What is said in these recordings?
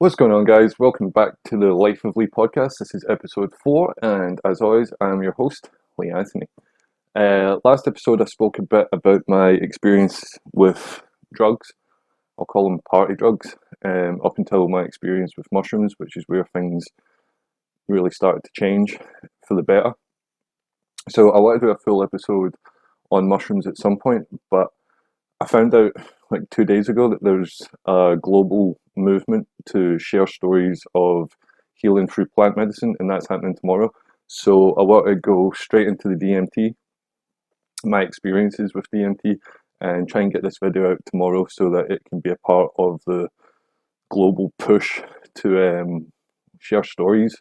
What's going on, guys? Welcome back to the Life of Lee podcast. This is episode 4, and as always, I'm your host, Lee Anthony. Last episode, I spoke a bit about my experience with drugs. I'll call them party drugs, up until my experience with mushrooms, which is where things really started to change for the better. So, I want to do a full episode on mushrooms at some point, but I found out like 2 days ago that there's a global movement to share stories of healing through plant medicine, and that's happening tomorrow. So I want to go straight into the DMT, my experiences with DMT, and try and get this video out tomorrow so that it can be a part of the global push to share stories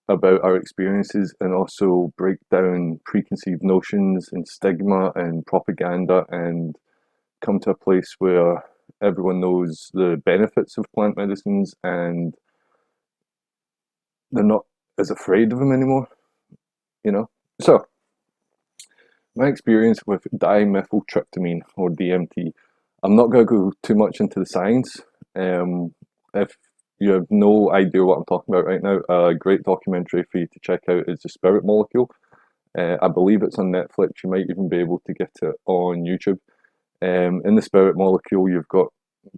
about our experiences and also break down preconceived notions and stigma and propaganda and come to a place where everyone knows the benefits of plant medicines and they're not as afraid of them anymore, you know? So, my experience with dimethyltryptamine or DMT, I'm not going to go too much into the science. If you have no idea what I'm talking about right now, a great documentary for you to check out is The Spirit Molecule. I believe it's on Netflix. You might even be able to get it on YouTube. In The Spirit Molecule, you've got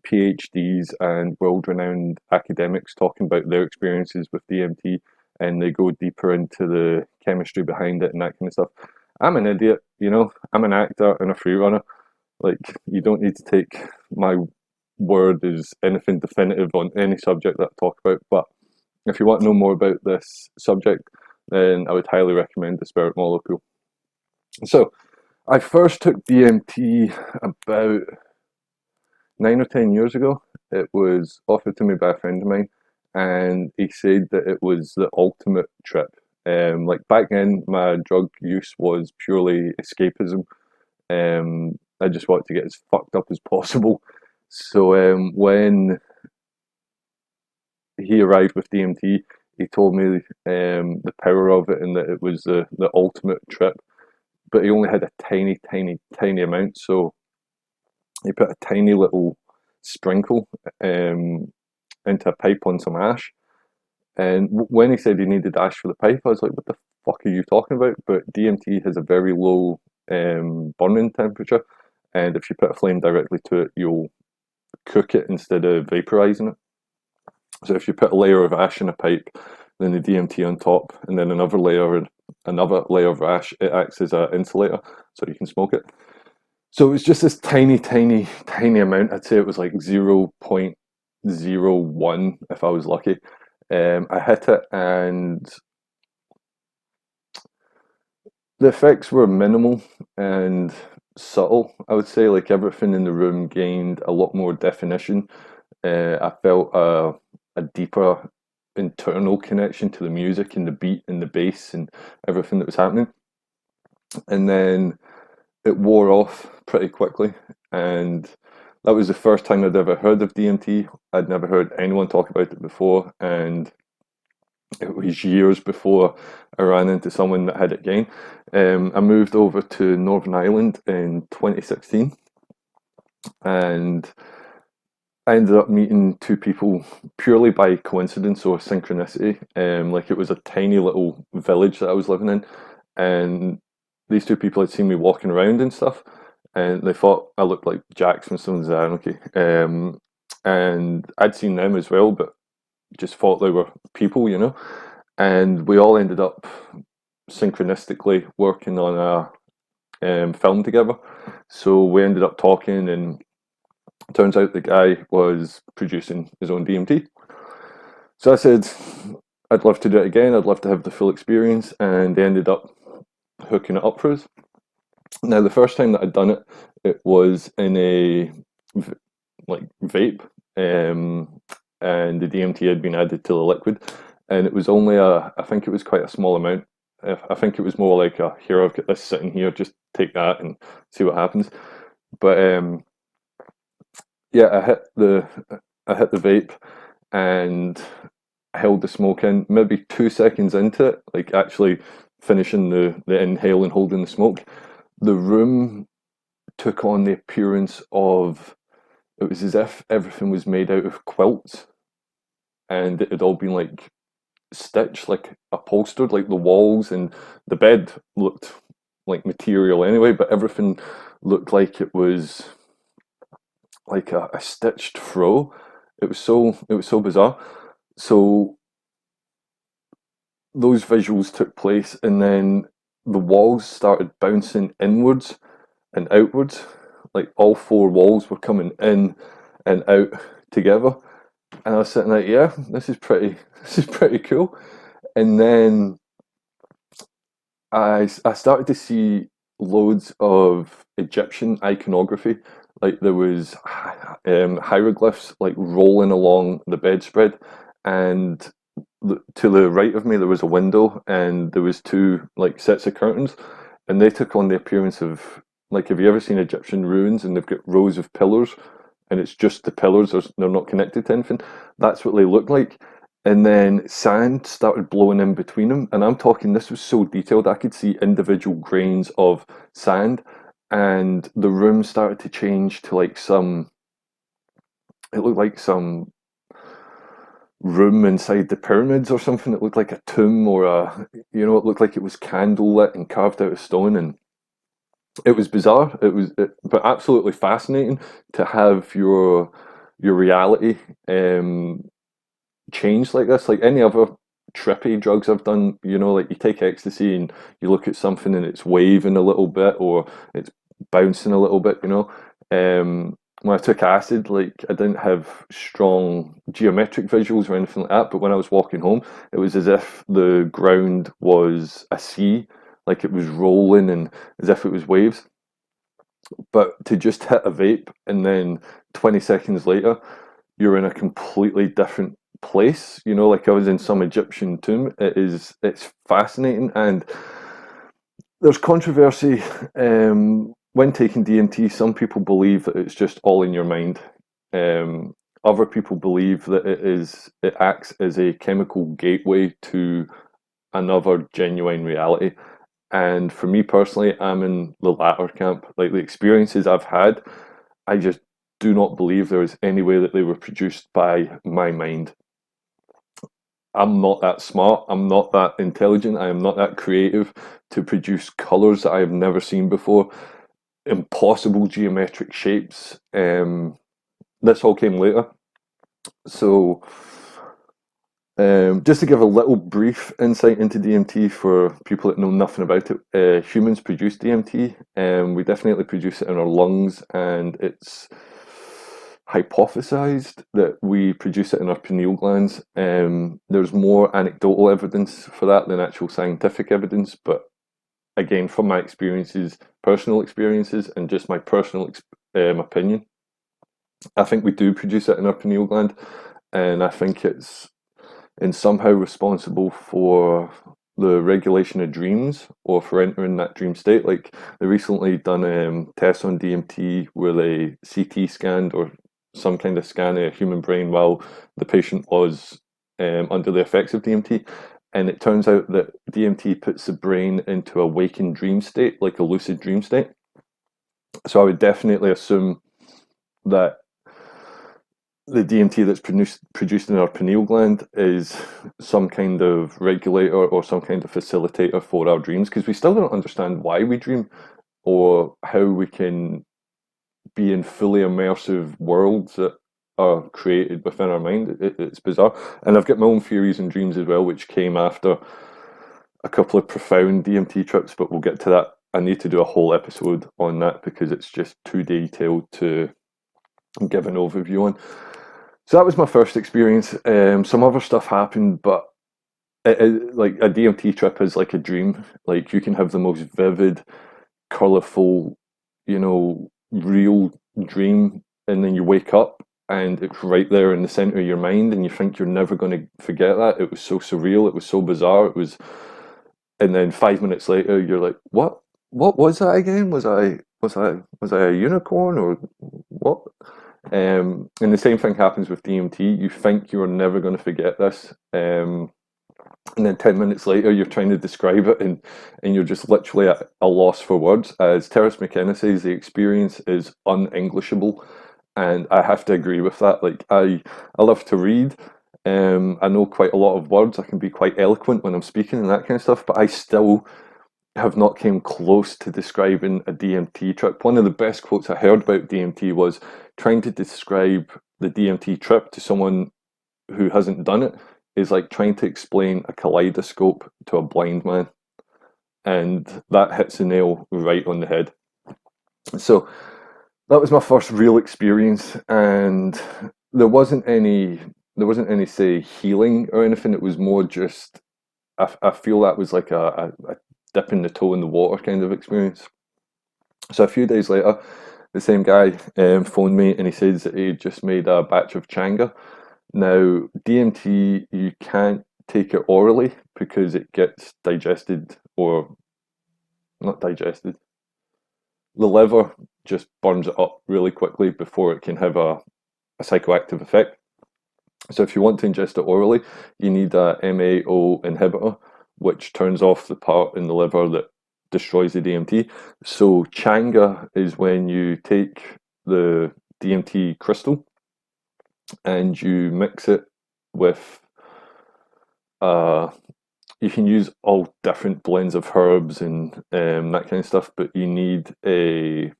PhDs and world-renowned academics talking about their experiences with DMT, and they go deeper into the chemistry behind it and that kind of stuff. I'm an idiot, I'm an actor and a freerunner. Like, you don't need to take my word as anything definitive on any subject that I talk about, but if you want to know more about this subject, then I would highly recommend The Spirit Molecule. So, I first took DMT about 9 or 10 years ago. It was offered to me by a friend of mine, and he said that it was the ultimate trip. Like back then, my drug use was purely escapism. I just wanted to get as fucked up as possible. So when he arrived with DMT, he told me the power of it and that it was the ultimate trip. But he only had a tiny, tiny, tiny amount. So he put a tiny little sprinkle into a pipe on some ash. And when he said he needed ash for the pipe, I was like, what the fuck are you talking about? But DMT has a very low burning temperature. And if you put a flame directly to it, you'll cook it instead of vaporizing it. So if you put a layer of ash in a pipe, then the DMT on top, and then another layer of ash, it acts as an insulator, so you can smoke it. So it was just this tiny, tiny, tiny amount. I'd say it was like 0.01 if I was lucky. I hit it, and the effects were minimal and subtle. I would say, like, everything in the room gained a lot more definition. I felt a deeper internal connection to the music and the beat and the bass and everything that was happening. And then it wore off pretty quickly, and that was the first time I'd ever heard of DMT. I'd never heard anyone talk about it before, and it was years before I ran into someone that had it again. I moved over to Northern Ireland in 2016, and I ended up meeting two people purely by coincidence or synchronicity. Like, it was a tiny little village that I was living in, and these two people had seen me walking around and stuff, and they thought I looked like Jax from Sons of Anarchy. And I'd seen them as well, but just thought they were people, And we all ended up synchronistically working on a film together. So we ended up talking, and it turns out the guy was producing his own DMT. So I said, I'd love to do it again. I'd love to have the full experience, and they ended up hooking it up for us. Now, the first time that I'd done it, it was in a vape, and the DMT had been added to the liquid, and it was only I think it was quite a small amount. I think it was more like here, I've got this sitting here, just take that and see what happens. But yeah, I hit the vape, and I held the smoke in. Maybe 2 seconds into it, like actually finishing the inhale and holding the smoke, the room took on the appearance of, it was as if everything was made out of quilts. and it had all been like stitched, like upholstered, like the walls and the bed looked like material anyway, but everything looked like it was like a stitched throw. It was so bizarre. So those visuals took place, and then the walls started bouncing inwards and outwards. Like all four walls were coming in and out together. And I was sitting like, yeah, this is pretty cool. And then I started to see loads of Egyptian iconography. Like there was hieroglyphs like rolling along the bedspread, and to the right of me there was a window, and there was two like sets of curtains, and they took on the appearance of like, have you ever seen Egyptian ruins and they've got rows of pillars, and it's just the pillars, they're not connected to anything. That's what they look like. And then sand started blowing in between them, and I'm talking, this was so detailed I could see individual grains of sand, and the room started to change to like some, it looked like some room inside the pyramids or something. It looked like a tomb, or it looked like it was candle lit and carved out of stone, and it was bizarre. But absolutely fascinating to have your reality change like this. Like any other trippy drugs I've done, like you take ecstasy and you look at something and it's waving a little bit or it's bouncing a little bit. When I took acid, like I didn't have strong geometric visuals or anything like that, but when I was walking home, it was as if the ground was a sea, like it was rolling and as if it was waves. But to just hit a vape and then 20 seconds later, you're in a completely different place, like I was in some Egyptian tomb. It's fascinating, and there's controversy when taking DMT. Some people believe that it's just all in your mind. Other people believe that it acts as a chemical gateway to another genuine reality. And for me personally, I'm in the latter camp. Like the experiences I've had, I just do not believe there is any way that they were produced by my mind. I'm not that smart. I'm not that intelligent. I am not that creative to produce colors that I have never seen before. Impossible geometric shapes. This all came later. So, just to give a little brief insight into DMT for people that know nothing about it, humans produce DMT, and we definitely produce it in our lungs, and it's hypothesized that we produce it in our pineal glands. There's more anecdotal evidence for that than actual scientific evidence, but again, from my experiences, personal experiences, and just my personal opinion, I think we do produce it in our pineal gland, and I think it's and somehow responsible for the regulation of dreams or for entering that dream state. Like they recently done tests on DMT where they CT scanned or some kind of scan of a human brain while the patient was under the effects of DMT. And it turns out that DMT puts the brain into a waking dream state, like a lucid dream state. So I would definitely assume that the DMT that's produced in our pineal gland is some kind of regulator or some kind of facilitator for our dreams, because we still don't understand why we dream or how we can be in fully immersive worlds that are created within our mind. It's bizarre. And I've got my own theories and dreams as well, which came after a couple of profound DMT trips, but we'll get to that. I need to do a whole episode on that because it's just too detailed to give an overview on. So that was my first experience. Some other stuff happened, but like a DMT trip is like a dream. Like you can have the most vivid, colourful, real dream, and then you wake up and it's right there in the centre of your mind, and you think you're never going to forget that. It was so surreal. It was so bizarre. And then 5 minutes later, you're like, "What? What was that again? Was I a unicorn or what?" And the same thing happens with DMT. You think you're never going to forget this, and then 10 minutes later, you're trying to describe it, and you're just literally at a loss for words. As Terence McKenna says, the experience is un-Englishable, and I have to agree with that. Like I love to read, I know quite a lot of words. I can be quite eloquent when I'm speaking and that kind of stuff, but I still have not came close to describing a DMT trip. One of the best quotes I heard about DMT was trying to describe the DMT trip to someone who hasn't done it is like trying to explain a kaleidoscope to a blind man. And that hits the nail right on the head. So that was my first real experience, and there wasn't any say healing or anything. It was more just I feel that was like a dipping the toe in the water kind of experience. So a few days later, the same guy phoned me and he says that he just made a batch of changa. Now, DMT, you can't take it orally because it gets digested, or not digested. The liver just burns it up really quickly before it can have a psychoactive effect. So if you want to ingest it orally, you need a MAO inhibitor, which turns off the part in the liver that destroys the DMT. So changa is when you take the DMT crystal and you mix it with uh, you can use all different blends of herbs and that kind of stuff, but you need a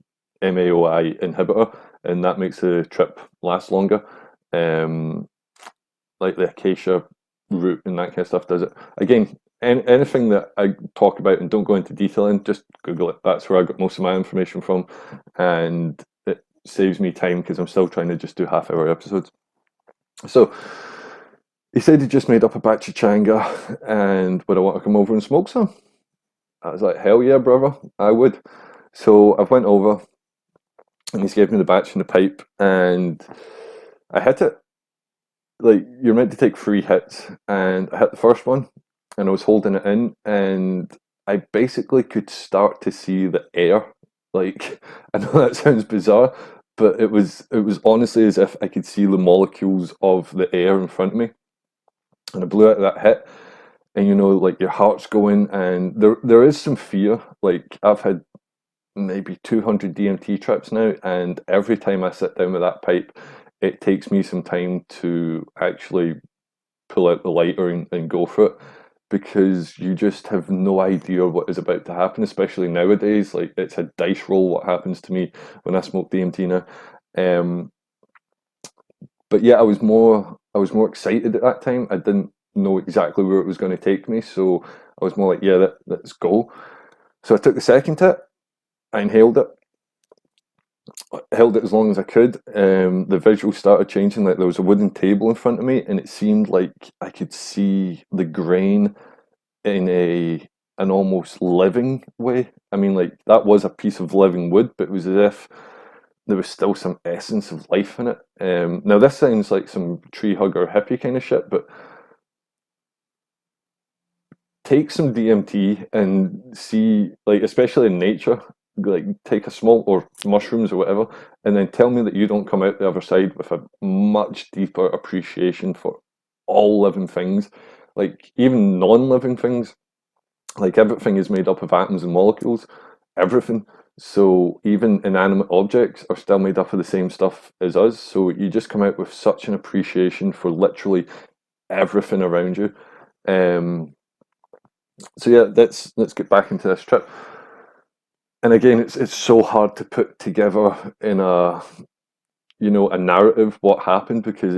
MAOI inhibitor, and that makes the trip last longer. Um, like the acacia root and that kind of stuff does it. Again, anything that I talk about and don't go into detail in, just Google it. That's where I got most of my information from, and it saves me time because I'm still trying to just do half-hour episodes. So he said he just made up a batch of changa and would I want to come over and smoke some? I was like, hell yeah, brother, I would. So I went over and he's gave me the batch in the pipe and I hit it. Like, you're meant to take 3 hits, and I hit the first one and I was holding it in and I basically could start to see the air. Like, I know that sounds bizarre, but it was honestly as if I could see the molecules of the air in front of me. And I blew out that hit, and like your heart's going, and there is some fear. Like, I've had maybe 200 DMT trips now, and every time I sit down with that pipe, it takes me some time to actually pull out the lighter and go for it, because you just have no idea what is about to happen, especially nowadays. Like, it's a dice roll what happens to me when I smoke DMT now. Um, but yeah, I was more excited at that time. I didn't know exactly where it was going to take me, so I was more like, yeah, let's go. So I took the second hit, I inhaled it, held it as long as I could. The visual started changing. Like, there was a wooden table in front of me, and it seemed like I could see the grain in an almost living way. I mean, like, that was a piece of living wood, but it was as if there was still some essence of life in it. Now, this sounds like some tree hugger hippie kind of shit, but take some DMT and see, like, especially in nature, like, take a small, or mushrooms or whatever, and then tell me that you don't come out the other side with a much deeper appreciation for all living things, like even non-living things. Like, everything is made up of atoms and molecules, everything. So even inanimate objects are still made up of the same stuff as us. So you just come out with such an appreciation for literally everything around you. Um, so yeah, let's get back into this trip. And again, it's so hard to put together in a narrative what happened, because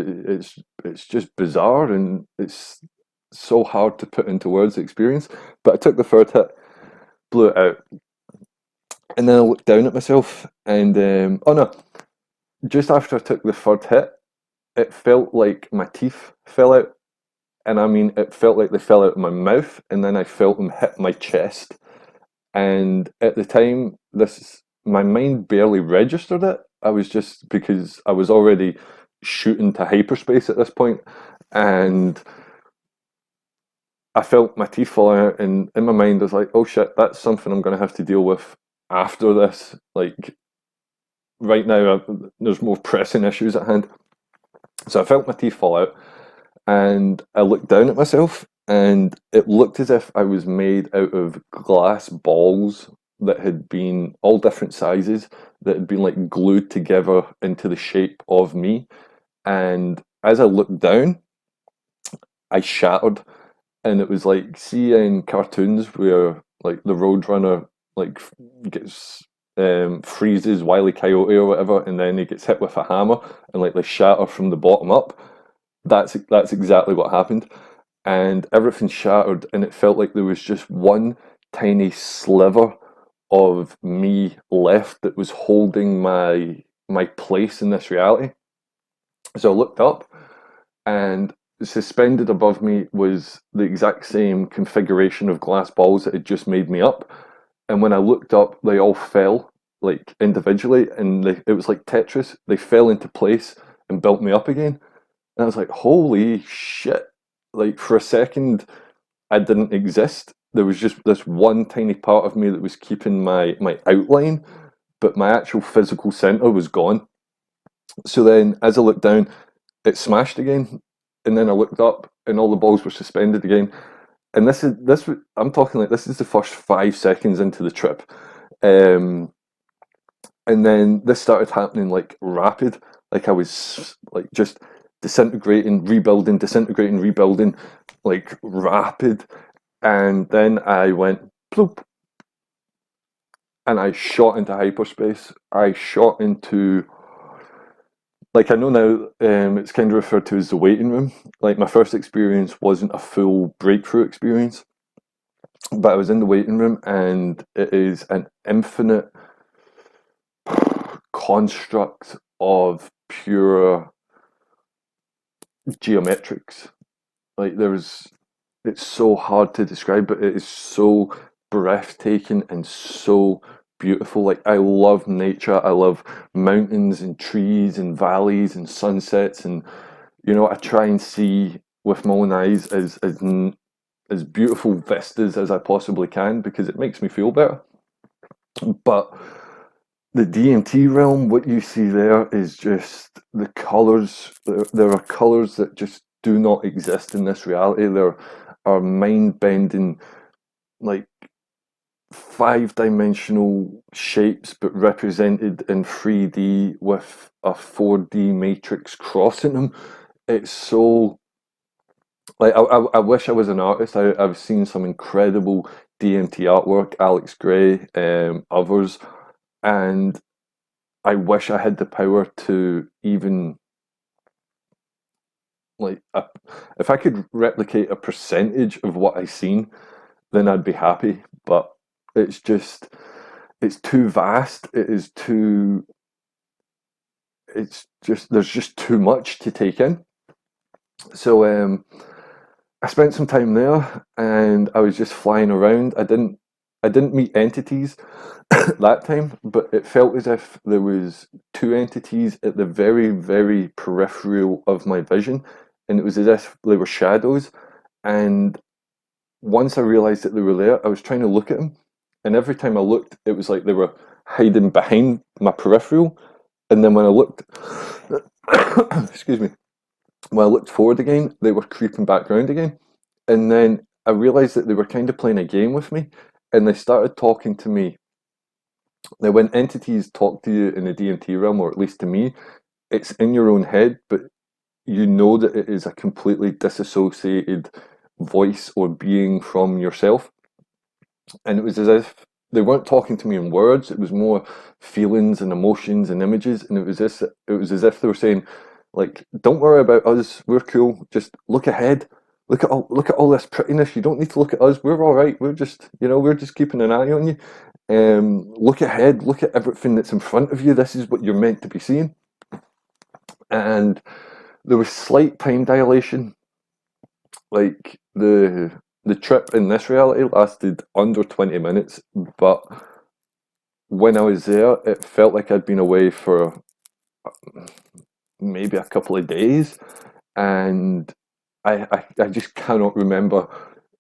it's just bizarre, and it's so hard to put into words the experience. But I took the third hit, blew it out, and then I looked down at myself, and oh no, just after I took the third hit, it felt like my teeth fell out, and I mean, it felt like they fell out of my mouth, and then I felt them hit my chest. And at the time, this my mind barely registered it. I was just, because I was already shooting to hyperspace at this point, and I felt my teeth falling out, and in my mind, I was like, "Oh shit, that's something I'm going to have to deal with after this." Like, right now, there's more pressing issues at hand. So I felt my teeth fall out, and I looked down at myself, and it looked as if I was made out of glass balls that had been all different sizes, that had been like glued together into the shape of me. And as I looked down, I shattered, and it was like, see in cartoons where like the Roadrunner like gets freezes Wile E. Coyote or whatever, and then he gets hit with a hammer and like they shatter from the bottom up. That's exactly what happened, and everything shattered, and it felt like there was just one tiny sliver of me left that was holding my place in this reality. So I looked up, and suspended above me was the exact same configuration of glass balls that had just made me up. And when I looked up, they all fell like individually, and it was like Tetris. They fell into place and built me up again. And I was like, holy shit. Like for a second, I didn't exist. There was just this one tiny part of me that was keeping my outline, but my actual physical center was gone. So then, as I looked down, it smashed again, and then I looked up, and all the balls were suspended again. And I'm talking like this is the first 5 seconds into the trip, um, and then this started happening like rapid, like I was like just disintegrating, rebuilding, like rapid, and then I went bloop, and I shot into hyperspace. I shot into, like, I know now, it's kind of referred to as the waiting room. Like my first experience wasn't a full breakthrough experience, but I was in the waiting room, and it is an infinite construct of pure geometrics. Like it's so hard to describe, but it is so breathtaking and so beautiful. Like I love nature. I love mountains and trees and valleys and sunsets, and I try and see with my own eyes as beautiful vistas as I possibly can because it makes me feel better. But the DMT realm, what you see there is just the colors. There are colors that just do not exist in this reality. There are mind bending, like 5-dimensional shapes, but represented in 3D with a 4D matrix crossing them. It's so, like, I wish I was an artist. I've seen some incredible DMT artwork, Alex Gray, others, and I wish I had the power to even like if I could replicate a percentage of what I seen, then I'd be happy. But it's just it's too vast. It's just there's just too much to take in. So I spent some time there, and I was just flying around. I didn't meet entities that time, but it felt as if there was two entities at the very, very peripheral of my vision, and it was as if they were shadows. And once I realized that they were there, I was trying to look at them, and every time I looked, it was like they were hiding behind my peripheral. And then when I looked, excuse me, when I looked forward again, they were creeping back around again. And then I realized that they were kind of playing a game with me, and they started talking to me. Now, when entities talk to you in the DMT realm, or at least to me, it's in your own head, but you know that it is a completely disassociated voice or being from yourself. And it was as if they weren't talking to me in words, it was more feelings and emotions and images. And it was as if they were saying, like, don't worry about us, we're cool, just look ahead. Look at all this prettiness. You don't need to look at us. We're all right. We're just keeping an eye on you. Look ahead. Look at everything that's in front of you. This is what you're meant to be seeing. And there was slight time dilation. Like the trip in this reality lasted under 20 minutes, but when I was there, it felt like I'd been away for maybe a couple of days, and I just cannot remember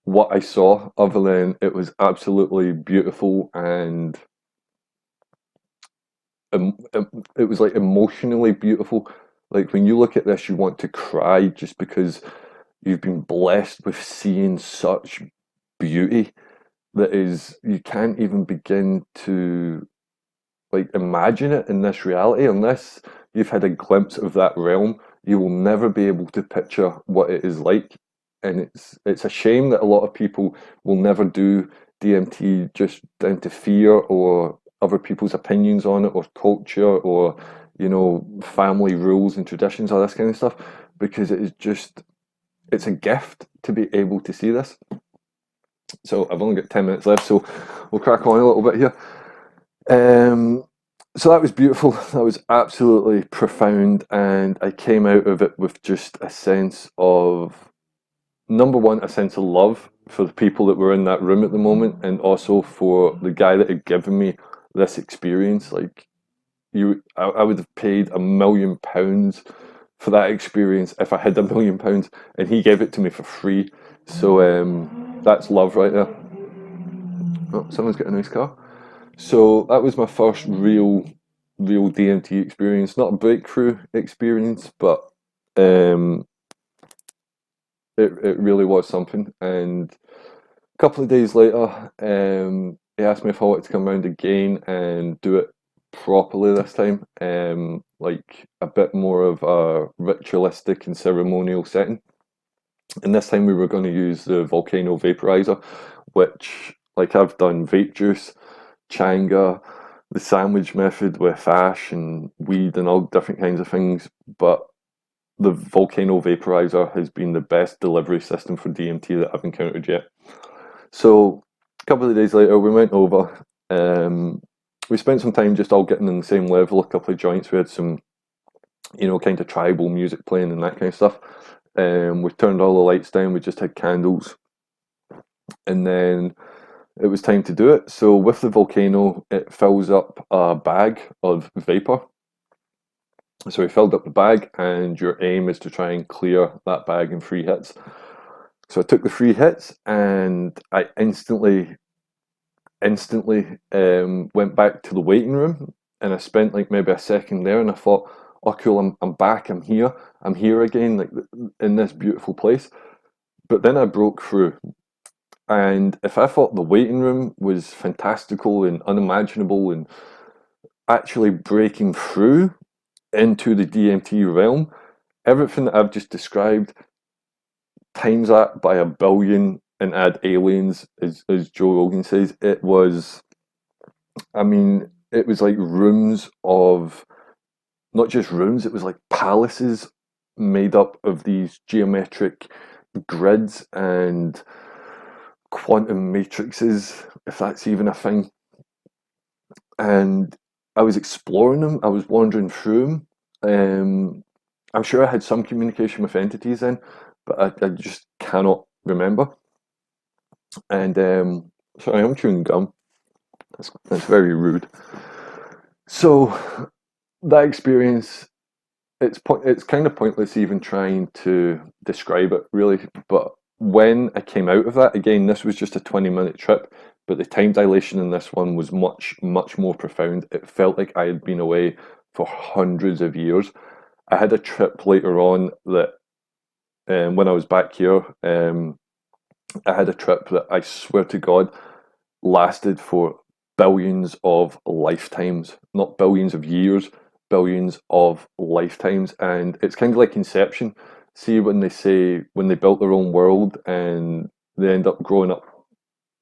what I saw other than it was absolutely beautiful, and it was like emotionally beautiful. Like when you look at this, you want to cry just because you've been blessed with seeing such beauty that is you can't even begin to like imagine it in this reality unless you've had a glimpse of that realm. You will never be able to picture what it is like. and it's a shame that a lot of people will never do DMT just down to fear or other people's opinions on it or culture or family rules and traditions, all this kind of stuff, because it's a gift to be able to see this. So I've only got 10 minutes left, so we'll crack on a little bit here. So that was beautiful. That was absolutely profound, and I came out of it with just a sense of, number one, a sense of love for the people that were in that room at the moment, and also for the guy that had given me this experience. Like, I would have paid £1,000,000 for that experience if I had £1,000,000, and he gave it to me for free. So that's love right there. Oh, someone's got a nice car. So that was my first real DMT experience. Not a breakthrough experience, but um, it really was something. And a couple of days later, he asked me if I wanted to come round again and do it properly this time, like a bit more of a ritualistic and ceremonial setting. And this time we were going to use the volcano vaporizer, which, like, I've done vape juice, changa, the sandwich method with ash and weed and all different kinds of things, but the volcano vaporizer has been the best delivery system for DMT that I've encountered yet. So a couple of days later, we went over. We spent some time just all getting on the same level. A couple of joints. We had some, kind of tribal music playing and that kind of stuff. We turned all the lights down. We just had candles, and then it was time to do it. So with the volcano, it fills up a bag of vapor. So we filled up the bag, and your aim is to try and clear that bag in 3 hits. So I took the 3 hits, and I instantly went back to the waiting room, and I spent like maybe a second there, and I thought, oh cool, I'm back, I'm here again, like in this beautiful place. But then I broke through, and if I thought the waiting room was fantastical and unimaginable, and actually breaking through into the DMT realm, everything that I've just described, times that by 1,000,000,000 and add aliens, as Joe Rogan says, it was, I mean, it was like rooms of, not just rooms, it was like palaces made up of these geometric grids and quantum matrices, if that's even a thing. And I was exploring them, I was wandering through them. I'm sure I had some communication with entities then, but I just cannot remember. And sorry, I'm chewing gum. That's very rude. So that experience, it's kind of pointless even trying to describe it really. But when I came out of that, again, this was just a 20-minute trip, but the time dilation in this one was much more profound. It felt like I had been away for hundreds of years. I had a trip later on that, when I was back here, I had a trip that I swear to God lasted for billions of lifetimes, not billions of years, billions of lifetimes. And it's kind of like Inception. See, when they say, when they built their own world and they end up growing up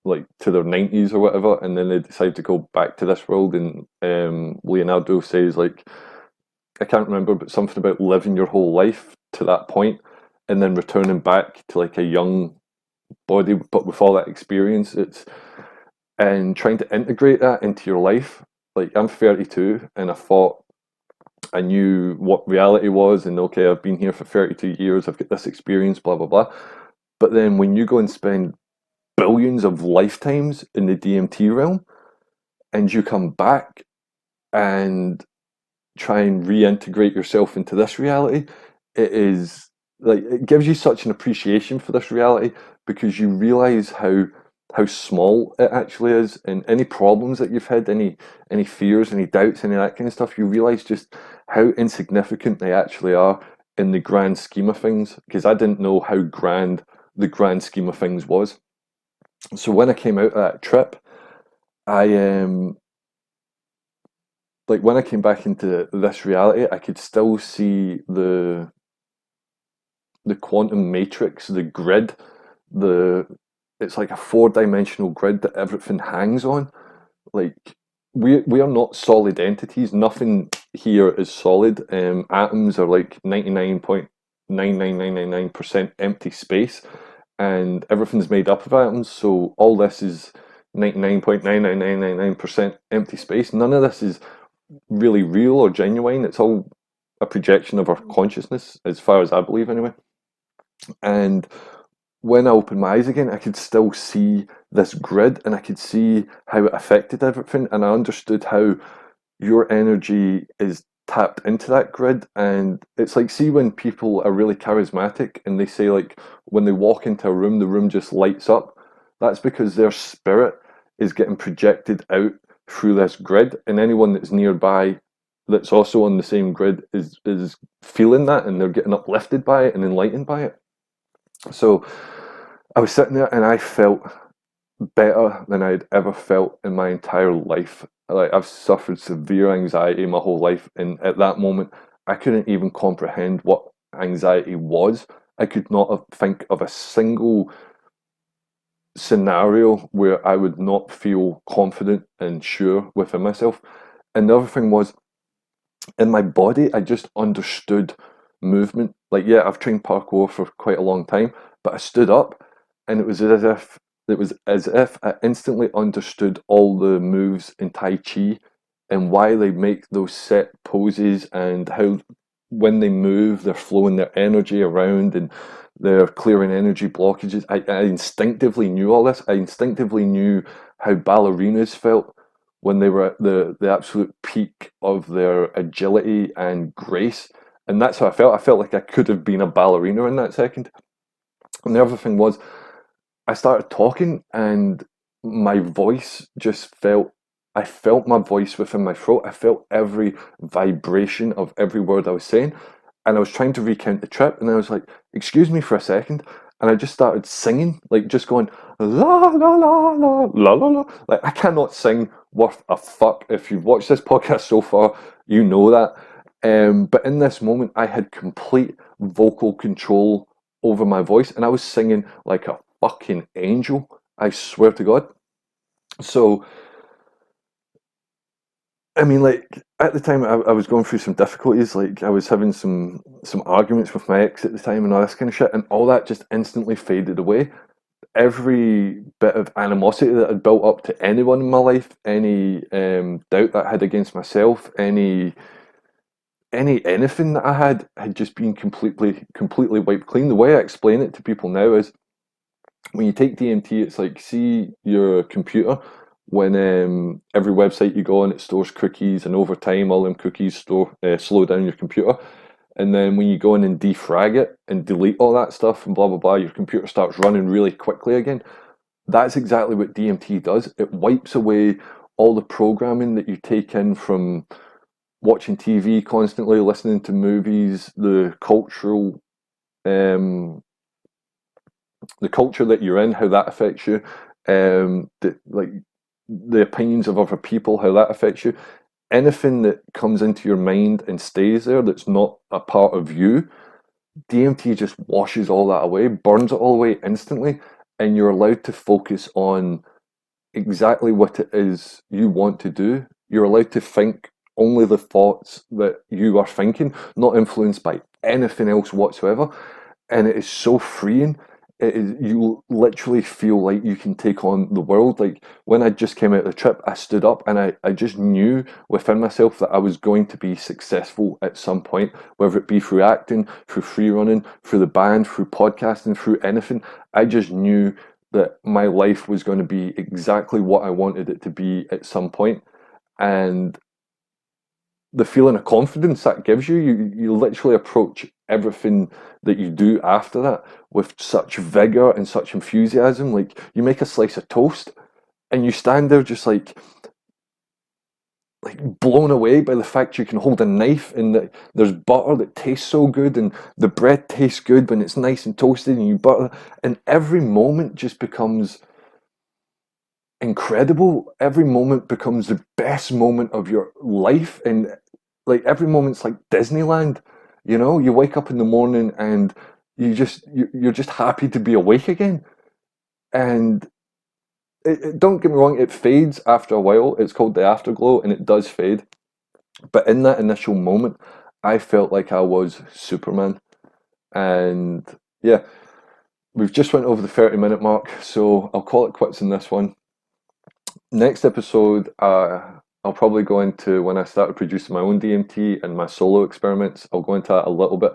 like to their 90s or whatever, and then they decide to go back to this world, and Leonardo says, like, I can't remember, but something about living your whole life to that point and then returning back to like a young body, but with all that experience. It's and trying to integrate that into your life. Like, I'm 32, and I thought I knew what reality was, and okay, I've been here for 32 years, I've got this experience, blah blah blah. But then when you go and spend billions of lifetimes in the DMT realm, and you come back and try and reintegrate yourself into this reality, it is like, it gives you such an appreciation for this reality, because you realize how small it actually is, and any problems that you've had, any fears, any doubts, any of that kind of stuff, you realize just how insignificant they actually are in the grand scheme of things, because I didn't know how grand the grand scheme of things was. So when I came out of that trip, I like, when I came back into this reality, I could still see the quantum matrix, the grid, the it's like a four-dimensional grid that everything hangs on. Like we are not solid entities. Nothing here is solid. Atoms are like 99.99999% empty space, and everything's made up of atoms. So all this is 99.99999% empty space. None of this is really real or genuine. It's all a projection of our consciousness, as far as I believe, anyway. And when I opened my eyes again, I could still see this grid and I could see how it affected everything. And I understood how your energy is tapped into that grid. And it's like, see, when people are really charismatic and they say, like, when they walk into a room, the room just lights up. That's because their spirit is getting projected out through this grid. And anyone that's nearby that's also on the same grid is feeling that, and they're getting uplifted by it and enlightened by it. So I was sitting there and I felt better than I'd ever felt in my entire life. Like, I've suffered severe anxiety my whole life, and at that moment, I couldn't even comprehend what anxiety was. I could not think of a single scenario where I would not feel confident and sure within myself. And the other thing was, in my body, I just understood movement. Like, yeah, I've trained parkour for quite a long time, but I stood up and it was as if I instantly understood all the moves in Tai Chi and why they make those set poses, and how when they move, they're flowing their energy around and they're clearing energy blockages. I instinctively knew all this. I instinctively knew how ballerinas felt when they were at the absolute peak of their agility and grace. And that's how I felt. I felt like I could have been a ballerina in that second. And the other thing was, I started talking and my voice just I felt my voice within my throat. I felt every vibration of every word I was saying. And I was trying to recount the trip, and I was like, excuse me for a second. And I just started singing, like just going, la la la la la la la. Like, I cannot sing worth a fuck. If you've watched this podcast so far, you know that. But in this moment, I had complete vocal control over my voice, and I was singing like a fucking angel. I swear to God. So, I mean, like, at the time, I was going through some difficulties. Like, I was having some arguments with my ex at the time and all this kind of shit, and all that just instantly faded away. Every bit of animosity that had built up to anyone in my life, any doubt that I had against myself, anything that I had just been completely wiped clean. The way I explain it to people now is, when you take DMT, it's like, see your computer. When every website you go on, it stores cookies, and over time, all them cookies slow down your computer. And then when you go in and defrag it and delete all that stuff and blah blah blah, your computer starts running really quickly again. That's exactly what DMT does. It wipes away all the programming that you take in from watching TV constantly, listening to movies, um, the culture that you're in, how that affects you, like the opinions of other people, how that affects you. Anything that comes into your mind and stays there that's not a part of you, DMT just washes all that away, burns it all away instantly, and you're allowed to focus on exactly what it is you want to do. You're allowed to think only the thoughts that you are thinking, not influenced by anything else whatsoever. And it is so freeing. It is, you literally feel like you can take on the world. Like, when I just came out of the trip, I stood up and I just knew within myself that I was going to be successful at some point, whether it be through acting, through free running, through the band, through podcasting, through anything. I just knew that my life was going to be exactly what I wanted it to be at some point. And the feeling of confidence that gives you, you literally approach everything that you do after that with such vigor and such enthusiasm. Like, you make a slice of toast and you stand there just like blown away by the fact you can hold a knife, and that there's butter that tastes so good, and the bread tastes good when it's nice and toasted, and you butter, and every moment just becomes incredible. Every moment becomes the best moment of your life, and like, every moment's like Disneyland. You know, you wake up in the morning and you're just happy to be awake again. And don't get me wrong, it fades after a while. It's called the afterglow, and it does fade. But in that initial moment, I felt like I was Superman. And yeah, we've just went over the 30-minute mark, so I'll call it quits in this one. Next episode, I'll probably go into when I started producing my own DMT and my solo experiments. I'll go into that a little bit.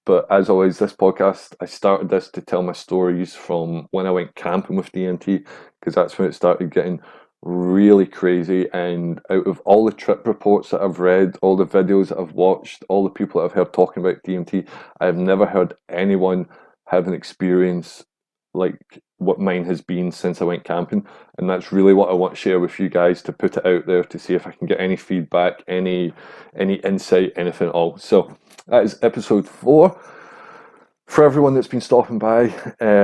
But as always, this podcast, I started this to tell my stories from when I went camping with DMT, because that's when it started getting really crazy. And out of all the trip reports that I've read, all the videos that I've watched, all the people that I've heard talking about DMT, I've never heard anyone have an experience like what mine has been since I went camping. And that's really what I want to share with you guys, to put it out there to see if I can get any feedback, any insight, anything at all. So that is episode 4. For everyone that's been stopping by,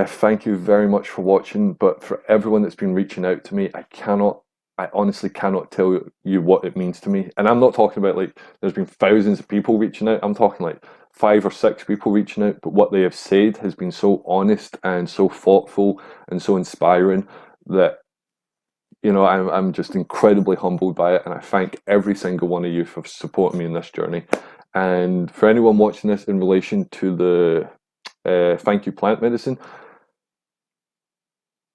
thank you very much for watching. But for everyone that's been reaching out to me, I honestly cannot tell you what it means to me. And I'm not talking about like there's been thousands of people reaching out. I'm talking like 5 or 6 people reaching out. But what they have said has been so honest and so thoughtful and so inspiring that, you know, I'm just incredibly humbled by it, and I thank every single one of you for supporting me in this journey. And for anyone watching this in relation to the thank you plant medicine,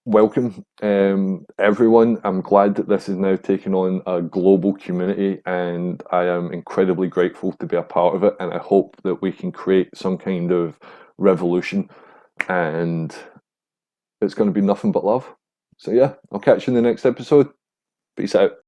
welcome everyone. I'm glad that this is now taking on a global community, and I am incredibly grateful to be a part of it, and I hope that we can create some kind of revolution, and it's going to be nothing but love. So yeah, I'll catch you in the next episode. Peace out.